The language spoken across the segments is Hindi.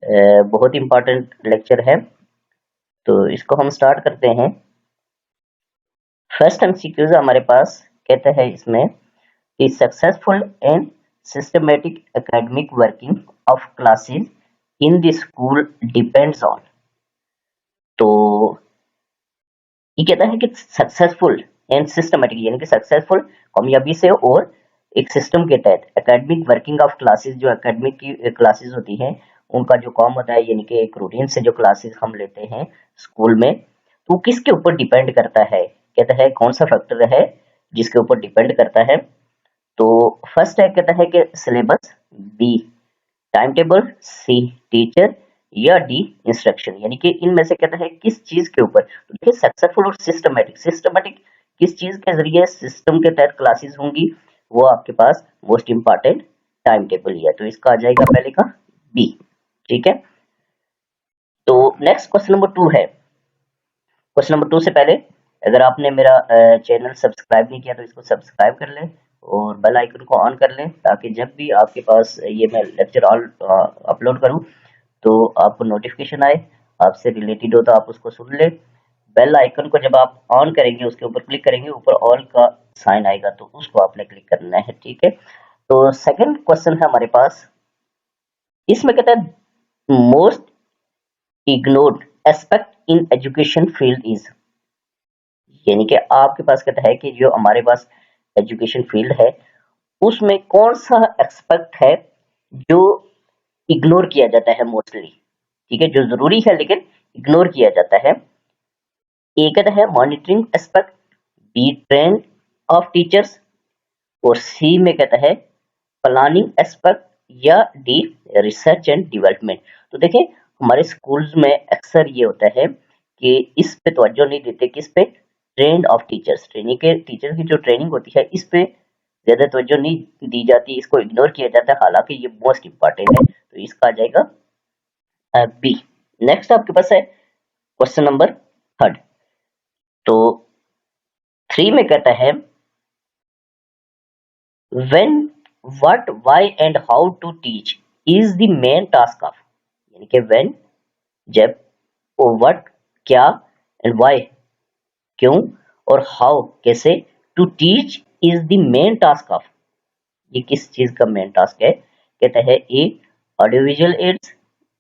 बहुत इंपॉर्टेंट लेक्चर है, तो इसको हम स्टार्ट करते हैं। फर्स्ट एमसीक्यूज हमारे पास कहते हैं इसमें कि successful and systematic academic working of classes in the school depends on. तो ये कहता है कि सक्सेसफुल एंड सिस्टमेटिक यानी कि सक्सेसफुल कामयाबी से और एक सिस्टम के तहत एकेडमिक वर्किंग ऑफ क्लासेस, जो एकेडमिक की क्लासेस होती हैं उनका जो काम होता है यानी कि एक रूटीन से जो क्लासेस हम लेते हैं स्कूल में, तो किसके ऊपर डिपेंड करता है। कहता है कौन सा फैक्टर है जिसके ऊपर डिपेंड करता है। तो फर्स्ट है कहता है कि सिलेबस, बी टाइम टेबल, सी टीचर या डी इंस्ट्रक्शन। यानी कि इनमें से कहता है किस चीज के ऊपर। तो देखिए सक्सेसफुल और सिस्टमेटिक, सिस्टमेटिक किस चीज के जरिए सिस्टम के तहत क्लासेस होंगी, वो आपके पास मोस्ट इंपॉर्टेंट टाइम टेबल ही है। तो इसका आ जाएगा पहले का बी। ठीक है, तो नेक्स्ट क्वेश्चन नंबर 2 है। क्वेश्चन नंबर 2 से पहले अगर आपने मेरा चैनल सब्सक्राइब नहीं किया तो इसको सब्सक्राइब कर लें और बेल आइकन को ऑन कर लें, ताकि जब भी आपके पास ये मैं लेक्चर अपलोड करूं तो आपको नोटिफिकेशन आए, आपसे रिलेटेड हो तो आप उसको सुन लें। बेल आइकन को जब आप ऑन करेंगे, उसके ऊपर क्लिक करेंगे, ऊपर ऑल का साइन आएगा तो उसको आपने क्लिक करना है। ठीक है, तो सेकंड क्वेश्चन है हमारे पास। इसमें कहता है most ignored aspect in education field is. यानी कि आपके पास कहता है कि जो हमारे पास एजुकेशन फील्ड है उसमें कौन सा एस्पेक्ट है जो इग्नोर किया जाता है मोस्टली। ठीक है, जो जरूरी है लेकिन इग्नोर किया जाता है। ए कहता है monitoring aspect, B trend of teachers, और सी में कहता है प्लानिंग एस्पेक्ट, या डी रिसर्च एंड डेवलपमेंट। तो देखिए हमारे स्कूल्स में अक्सर ये होता है कि इस पे तवज्जो नहीं देते, किस पे, ट्रेंड ऑफ टीचर्स, ट्रेनिंग के टीचर की जो ट्रेनिंग होती है इस पे ज्यादा तवज्जो नहीं दी जाती, इसको इग्नोर किया जाता है, हालांकि ये मोस्ट इंपॉर्टेंट है। तो इसका आ जाएगा बी। नेक्स्ट आपके पास है क्वेश्चन नंबर 3। तो 3 में कहता है when, what, why and how to teach is the main task of। यानी कि when जब, और what क्या, and why क्यों, और how कैसे, to teach is the main task of ये किस चीज का मेन टास्क है। कहता है a audio visual aids,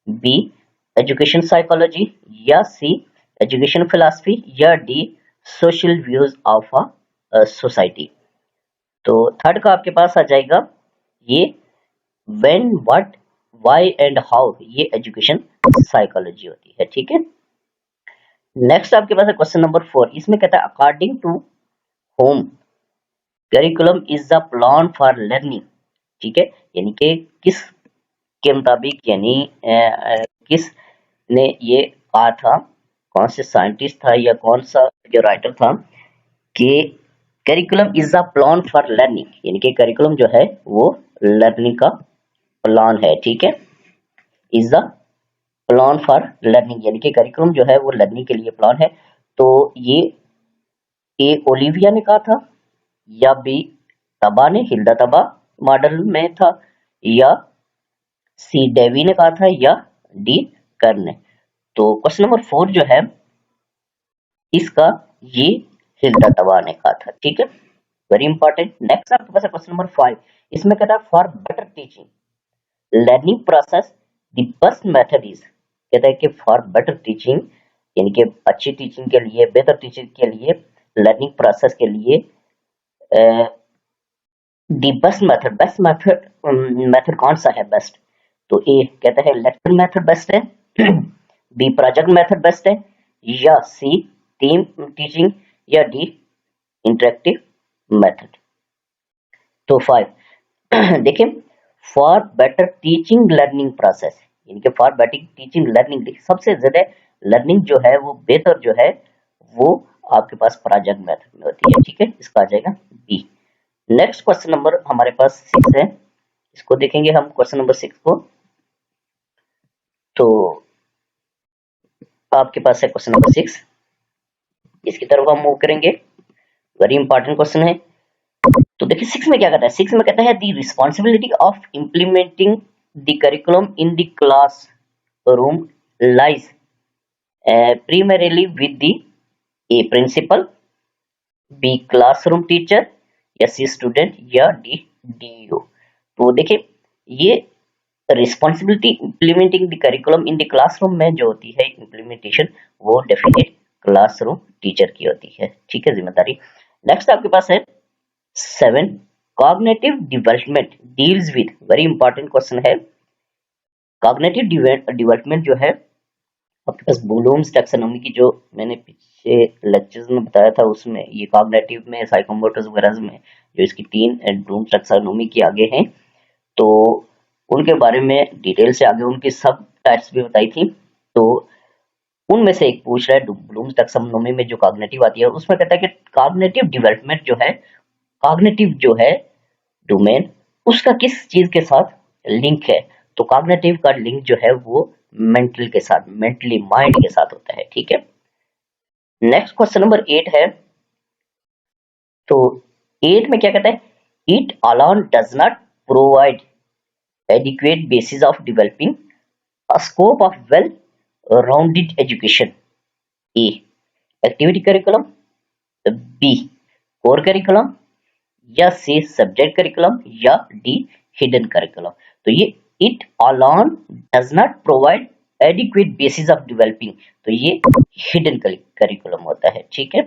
b education psychology, या सी एजुकेशन फिलॉसफी, या d social views of a society. तो थर्ड का आपके पास आ जाएगा ये when, what, why and how, ये एजुकेशन साइकोलॉजी होती है। ठीक है, नेक्स्ट आपके पास है क्वेश्चन नंबर 4। इसमें कहता है according to home curriculum is the plan for learning. ठीक है, यानी कि किस के मुताबिक, यानी किस ने ये कहा था, कौन से साइंटिस्ट था या कौन सा जो राइटर था कि curriculum is the plan for learning, यानी कि करिकुलम जो है वो लर्निंग का प्लान है। ठीक है, is the plan for learning, यानी कि करिकुलम जो है वो लर्निंग के लिए प्लान है। तो ये ए ओलिविया ने कहा था, या बी तबा ने, हिल्दा तबा मॉडल में था, या सी डेवी ने कहा था, या डी कर्न ने। तो क्वेश्चन नंबर 4 जो है इसका ये हिल्दा तबा ने कहा था। ठीक है, वेरी इंपॉर्टेंट। नेक्स्ट आपके पास है क्वेश्चन नंबर 5। इसमें कहता है for better teaching learning process the best method is. कहता है कि फॉर बेटर टीचिंग यानी कि अच्छी टीचिंग के लिए, बेहतर टीचिंग के लिए, लर्निंग प्रोसेस के लिए the best method, best method, method कौन सा है बेस्ट। तो ए कहता है लेक्चर मेथड बेस्ट है, बी प्रोजेक्ट मेथड बेस्ट है, या सी टीम टीचिंग, या डी इंटरेक्टिव मेथड। तो 5 देखिए for better teaching learning process, यानी कि फॉर बेटर टीचिंग लर्निंग, सबसे ज्यादा लर्निंग जो है वो बेहतर जो है वो आपके पास प्रोजेक्ट मेथड में होती है। ठीक है, इसका आ जाएगा बी। नेक्स्ट क्वेश्चन नंबर हमारे पास 6 है, इसको देखेंगे हम क्वेश्चन नंबर 6 को। तो आपके पास है क्वेश्चन नंबर 6, इसकी तरफ हम मूव करेंगे, वेरी इंपॉर्टेंट क्वेश्चन है। तो देखिए 6 में क्या कहता है, 6 में कहता है the responsibility of implementing the curriculum in the class room lies primarily with the A principal, B classroom teacher, या सी स्टूडेंट, या डी डीओ। तो देखिए ये responsibility implementing the curriculum in the classroom में जो होती है इम्प्लीमेंटेशन, वो डेफिनेट क्लासरूम टीचर की होती है, ठीक है, जिम्मेदारी। नेक्स्ट आपके पास है 7, cognitive development deals with, very important question है। कॉग्निटिव डेवलपमेंट जो है आपके पास ब्लूम्स टैक्सोनॉमी की, जो मैंने पीछे लेक्चर्स में बताया था, उसमें ये कॉग्निटिव में साइकोमोटर्स वगैरह में जो इसकी 3 ब्लूम्स टैक्सोनॉमी की आगे हैं, तो उनके बारे में डिटेल से आगे उनकी सब टाइप्स भी बताई थी। तो उनमें से एक पूछ रहा है ब्लूम्स टैक्सोनॉमी में जो कॉग्निटिव आती है, उसमें कहता है कि कॉग्निटिव डेवलपमेंट जो है, कॉग्निटिव जो है डोमेन, उसका किस चीज के साथ लिंक है। तो कॉग्निटिव का लिंक जो है वो मेंटल के साथ, मेंटली माइंड के साथ होता है, ठीक है। नेक्स्ट क्वेश्चन नंबर 8 है। तो 8 में क्या कहता है, it alone does not provide adequate basis of developing a scope of well rounded education. A activity curriculum, B core curriculum, या सी सब्जेक्ट करिकुलम, या डी हिडन करिकुलम। तो ये it alone does not provide adequate basis of developing, तो ये हिडन करिकुलम होता है, ठीक है।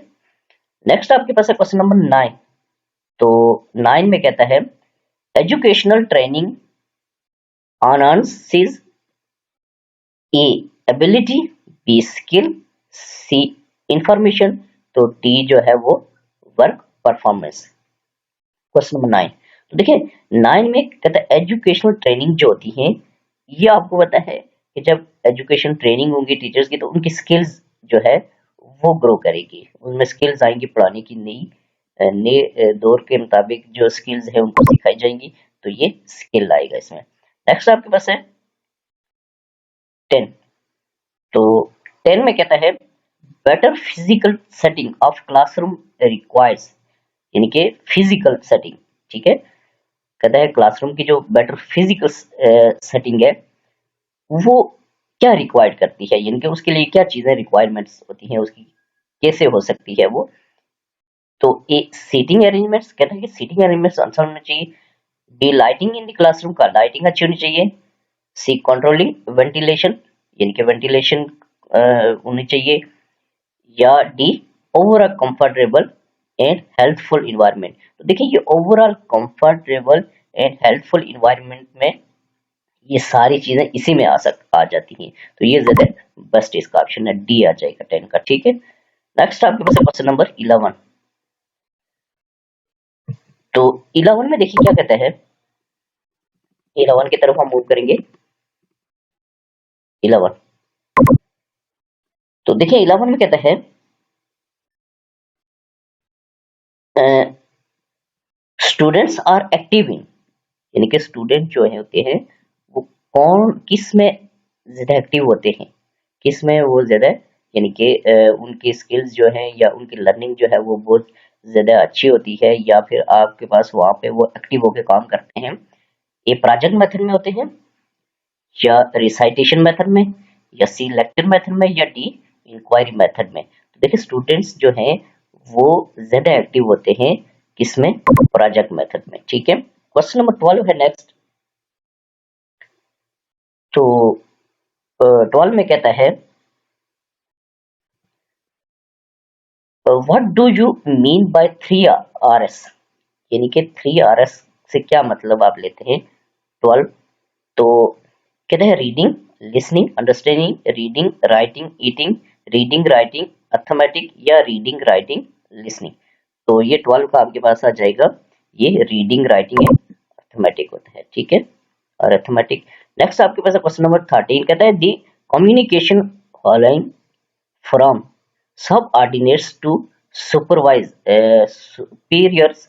नेक्स्ट आपके पास है क्वेश्चन नंबर 9। तो 9 में कहता है एजुकेशनल ट्रेनिंग enhances ए एबिलिटी, बी स्किल, सी इंफॉर्मेशन, तो डी जो है वो वर्क परफॉर्मेंस। क्वेश्चन नंबर 9, तो देखिए 9 में कहता है एजुकेशनल ट्रेनिंग जो होती है, ये आपको पता है कि जब एजुकेशन ट्रेनिंग होंगी टीचर्स की, तो उनकी स्किल्स जो है वो ग्रो करेगी, उनमें स्किल्स आएंगी, पढ़ाने की नए दौर के मुताबिक जो स्किल्स है उनको सिखाई जाएंगी, तो ये स्किल आएगा इसमें। नेक्स्ट आपके पास है 10। तो 10 में कहता है better physical setting of classroom requires, यानी कि फिजिकल सेटिंग, ठीक है। कहता है क्लासरूम की जो बेटर फिजिकल सेटिंग है वो क्या रिक्वायर्ड करती है, यानी कि उसके लिए क्या चीजें रिक्वायरमेंट्स होती हैं उसकी, कैसे हो सकती है वो। तो ए सीटिंग अरेंजमेंट्स, कहता है कि सीटिंग अरेंजमेंट्स अच्छा होना चाहिए, B lighting in the classroom, का लाइटिंग अच्छी होनी चाहिए, सी कंट्रोलिंग वेंटिलेशन, यानी कि वेंटिलेशन होनी चाहिए, या D overall comfortable and healthful environment. तो देखिए ये overall comfortable and healthful environment में ये सारी चीजें इसी में आ जाती हैं, तो ये ज्यादा बेस्ट इसका ऑप्शन है, डी आ जाएगा 10 का, ठीक है। नेक्स्ट आपके पास क्वेश्चन नंबर 11। तो 11 में देखिए क्या कहता है, 11 की तरफ हम मूव करेंगे। 11, तो देखिए 11 में कहता है स्टूडेंट्स आर एक्टिव इन, यानी कि स्टूडेंट जो है होते हैं वो कौन किस में ज्यादा एक्टिव होते हैं, किस में वो ज्यादा, यानी कि उनकी स्किल्स जो है या उनकी लर्निंग जो है वो बहुत ज्यादा अच्छी होती है, या फिर आपके पास वहां पे वो एक्टिव होकर काम करते हैं। ये प्रोजेक्ट मेथड में होते हैं, या रिसाइटेशन मेथड में, या सी लेक्चर मेथड में, या डी इंक्वायरी मेथड में। तो देखिए स्टूडेंट्स जो हैं वो ज्यादा एक्टिव होते हैं किसमें, प्रोजेक्ट मेथड में, ठीक है। क्वेश्चन नंबर 12 है नेक्स्ट। तो 12 में कहता है what do you mean by 3 RS, यानी कि 3 RS से क्या मतलब आप लेते हैं 12। तो कहते हैं reading, listening, understanding, reading, writing, eating, reading, writing, arithmetic, या रीडिंग, राइटिंग, लिसनिंग। तो ये 12 का आपके पास आ जाएगा, ये रीडिंग, राइटिंग एंड अर्थमेटिक होता है, ठीक है, और अर्थमेटिक। नेक्स्ट आपके पास क्वेश्चन नंबर 13 कहता है the communication following from subordinates to supervise superiors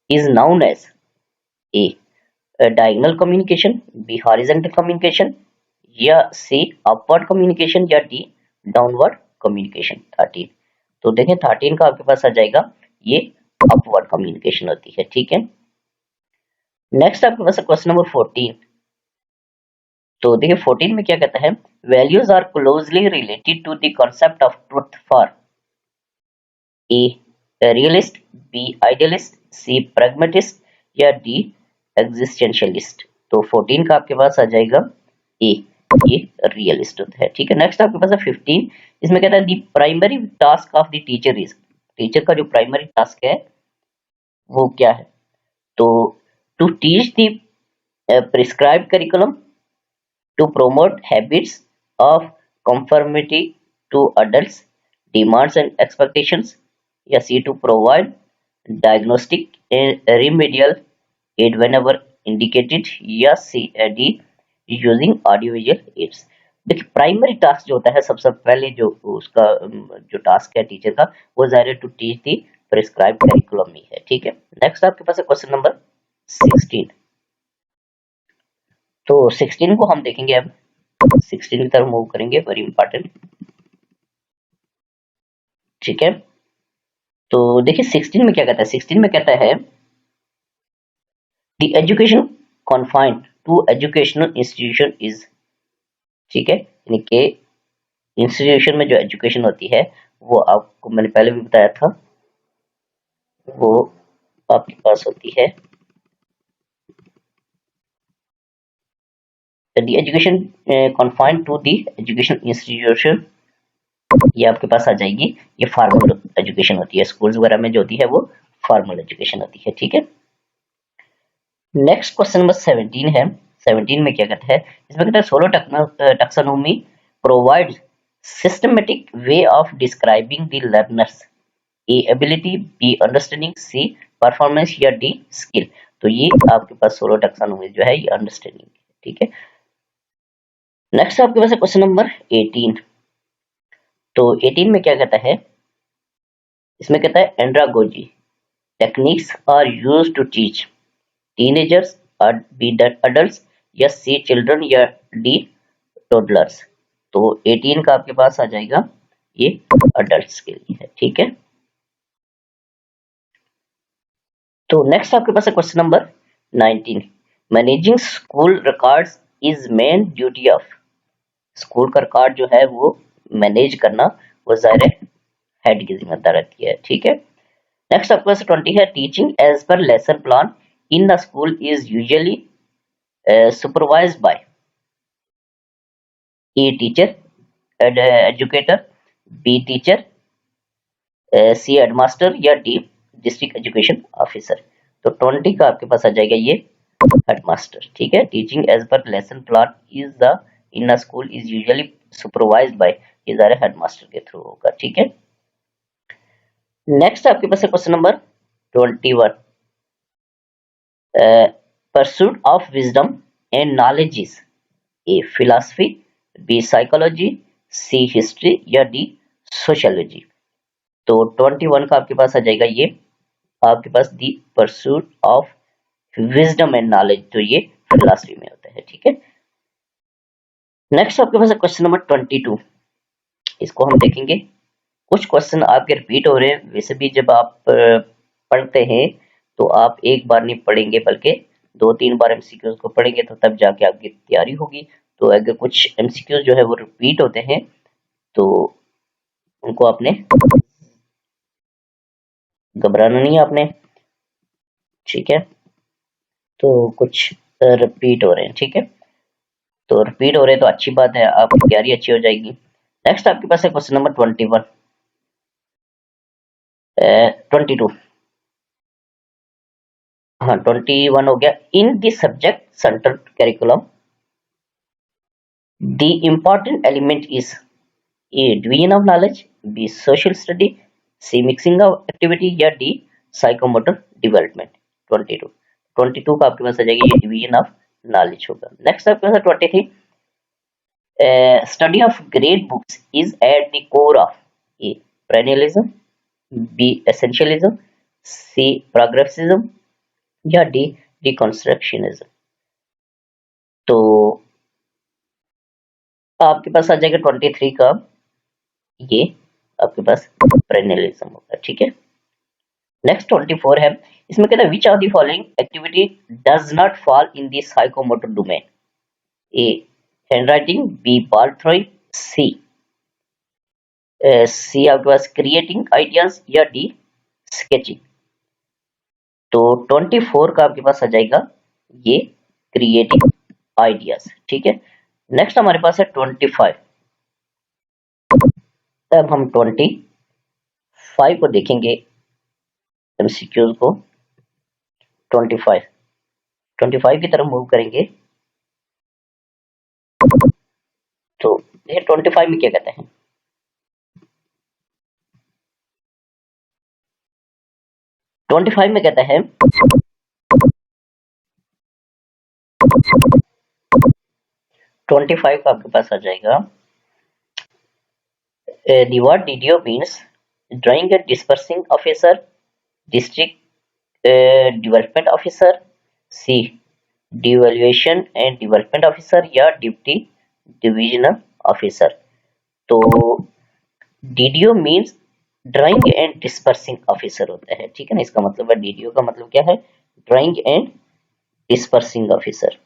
is known as a diagonal communication, B horizontal communication, या C upward communication, या D downward communication। 13, तो देखें 13 का आपके पास आ जाएगा ये अपवर्ड कम्युनिकेशन होती है, ठीक है। नेक्स्ट आपके पास क्वेश्चन नंबर 14। तो देखिए 14 में क्या कहता है, values are closely related to the concept of truth for a realist, B idealist, C pragmatist या डी एग्जिस्टेंशियलिस्ट। तो 14 का आपके पास आ जाएगा ए, ये रियलिस्ट होता है। ठीक है, नेक्स्ट आपके पास है 15। इसमें कहता है the primary task of the teacher is, teacher का जो प्राइमरी टास्क है वो क्या है, तो to teach the prescribed curriculum, to promote habits of conformity to adults demands and expectations, या C to provide diagnostic and remedial aid whenever indicated, या C D using audiovisual aids। देखिए प्राइमरी टास्क जो होता है सबसे पहले जो उसका जो टास्क है टीचर का वो ज़ाहिर to teach the prescribe curriculum ही है। ठीक है, नेक्स्ट आपके पास है क्वेश्चन नंबर 16। तो 16 को हम देखेंगे अब, 16 की तरफ मूव करेंगे, वेरी इंपॉर्टेंट। ठीक है, तो देखिए 16 में क्या कहता है, 16 में कहता है the education confined to educational institution is, ठीक है, यानी कि इंस्टीट्यूशन में जो एजुकेशन होती है वो आपको मैंने पहले भी बताया था, वो आपके पास होती है the education confined to the education institution, ये आपके पास आ जाएगी, ये फॉर्मल एजुकेशन होती है, स्कूल्स वगैरह में जो होती है वो फॉर्मल एजुकेशन होती है। ठीक है, नेक्स्ट क्वेश्चन नंबर 17 है। 17 में क्या कहता है, इसमें कहता है SOLO taxonomy provide systematic way of describing the learners, A ability, B understanding, C performance या डी स्किल। तो ये आपके पास सोलो टैक्सोनॉमी जो है ये अंडरस्टैंडिंग है। ठीक है, नेक्स्ट आपके पास है क्वेश्चन नंबर 18। तो 18 में क्या कहता है, इसमें कहता है andragogy techniques are used to teach teenagers और बी अडल्ट्स, या सी चिल्ड्रन या डी टोडलर्स। तो 18 का आपके पास आ जाएगा ये अडल्ट्स के लिए है। ठीक है, तो नेक्स्ट आपके पास है question number 19। Managing school records is main duty of, school का रिकॉर्ड जो है वो मैनेज करना वो ज़ाहिर है हेड की जिम्मेदारी रहती है। ठीक है, नेक्स्ट आपके पास 20 है teaching as per lesson plan in the school is usually supervised by A teacher, educator, B teacher, C headmaster या D डिस्ट्रिक्ट एजुकेशन ऑफिसर। तो 20 का आपके पास आ जाएगा ये हेडमास्टर। ठीक है, teaching as per lesson plan is the in a school is usually supervised by, ये ज़ाहिर हेडमास्टर के थ्रू होगा। ठीक है, नेक्स्ट आपके पास है question number 21। Pursuit of wisdom and knowledge is a philosophy, b psychology, c history या डी सोशियोलॉजी। तो 21 का आपके पास आ जाएगा ये आपके पास the pursuit of wisdom and knowledge, तो ये फिलॉसफी में होता है। ठीक है, नेक्स्ट आपके पास है क्वेश्चन नंबर 22। इसको हम देखेंगे, कुछ क्वेश्चन आपके रिपीट हो रहे हैं, वैसे भी जब आप पढ़ते हैं तो आप एक बार नहीं पढ़ेंगे बल्कि 2-3 बार एमसीक्यूज को पढ़ेंगे तो तब जाके आपकी तैयारी होगी। तो अगर कुछ एमसीक्यूज जो है वो रिपीट होते हैं तो उनको आपने घबराना नहीं है आपने। ठीक है, तो कुछ रिपीट हो रहे हैं। ठीक है, तो रिपीट हो रहे हैं तो अच्छी बात है, आपकी तैयारी अच्छी हो जाएगी। नेक्स्ट आपके पास है क्वेश्चन नंबर 22। हाँ 21 हो गया। In the subject central curriculum the important element is a division of knowledge, b social study, c mixing of activity या डी साइकोमोटर डेवलपमेंट। 22 का आपके पास आ जाएगा ये डिवीजन ऑफ नॉलेज होगा। नेक्स्ट आपके पास 23 study of great books is at the core of a perennialism, b essentialism, c progressism या डी डिकंस्ट्रक्शनिज्म। तो आपके पास आ जाएगा 23 का ये आपके पास पेरेनियलिज्म होगा। ठीक है, नेक्स्ट 24 है। इसमें कहता है which of the following activity does not fall in the psychomotor domain, a handwriting, b ball throwing, c c आपके पास क्रिएटिंग आइडियाज या डी स्केचिंग। तो 24 का आपके पास आ जाएगा ये क्रिएटिंग आइडियाज। ठीक है, नेक्स्ट हमारे पास है 25। अब हम 25 को देखेंगे, एमसीक्यूज को। 25 25 की तरफ मूव करेंगे तो ये 25 में क्या कहते हैं, 25 में कहता है 25 का आपके पास आ जाएगा the word DDO means drawing and dispersing officer, district development officer, C devaluation and development officer या deputy divisional officer। तो DDO means drawing and dispersing officer होता है। ठीक है ना, इसका मतलब है DDO का मतलब क्या है, drawing and dispersing officer.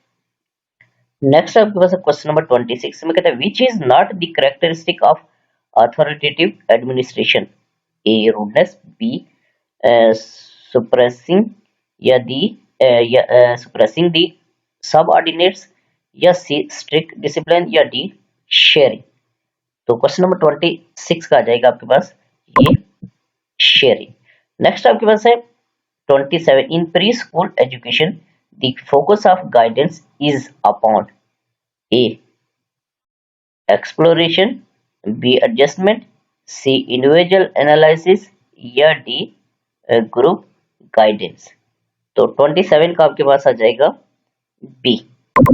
Next आपके पास क्वेश्चन नंबर 26 में कहता है which is not the characteristic of authoritative administration, a rudeness, b suppressing या दी सुप्रेसिंग दी सबऑर्डिनेट्स या सी स्ट्रिक्ट डिसिप्लिन या डी शेयरिंग। तो क्वेश्चन नंबर 26 का आ जाएगा आपके पास ये शेयरिंग। नेक्स्ट आपके पास है 27 in pre school education the focus of guidance is upon A exploration, B adjustment, C individual analysis या डी ग्रुप गाइडेंस। तो 27 का आपके पास आ जाएगा बी,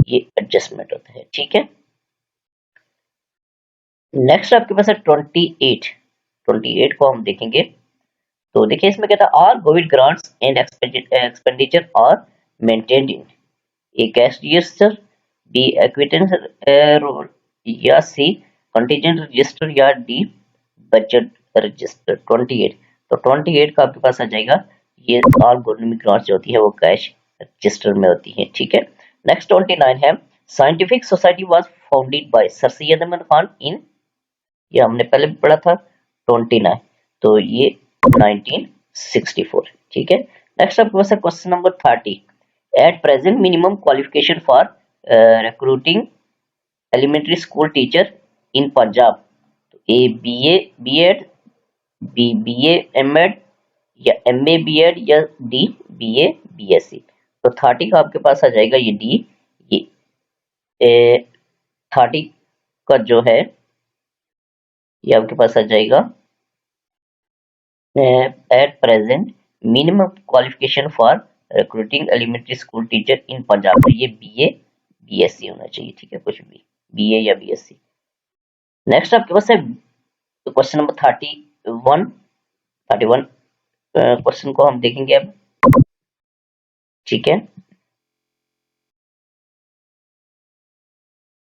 ये एडजस्टमेंट होता है। ठीक है, नेक्स्ट आपके पास है 28 को हम देखेंगे तो देखिए इसमें कहता है all government grants and expenditure are maintained in a cash register, B acquittance roll या सी कंटीजेंट रजिस्टर या डी बजट रजिस्टर। 28, तो 28 का आपके पास आ जाएगा ये ऑल गवर्नमेंट ग्रांट्स जो होती है वो कैश रजिस्टर में होती है। ठीक है, नेक्स्ट 29 है scientific society was founded by sir Syed Ahmed Khan in, ये हमने पहले भी पढ़ा था 29, तो ये 1964। ठीक है, नेक्स्ट आपके पास है question number 30 at present minimum qualification for recruiting elementary school teacher in Punjab, A BA BEd, B BA MEd या एमए बीएड या डी बीए बीएससी। तो 30 का आपके पास आ जाएगा ये डी, ये 30 का जो है ये आपके पास आ जाएगा at present minimum qualification for recruiting elementary school teacher in Punjab, तो ये बीए बीएससी होना चाहिए। ठीक है, कुछ भी बीए या बीएससी। नेक्स्ट आपके पास है क्वेश्चन नंबर 31 क्वेश्चन को हम देखेंगे अब। ठीक है,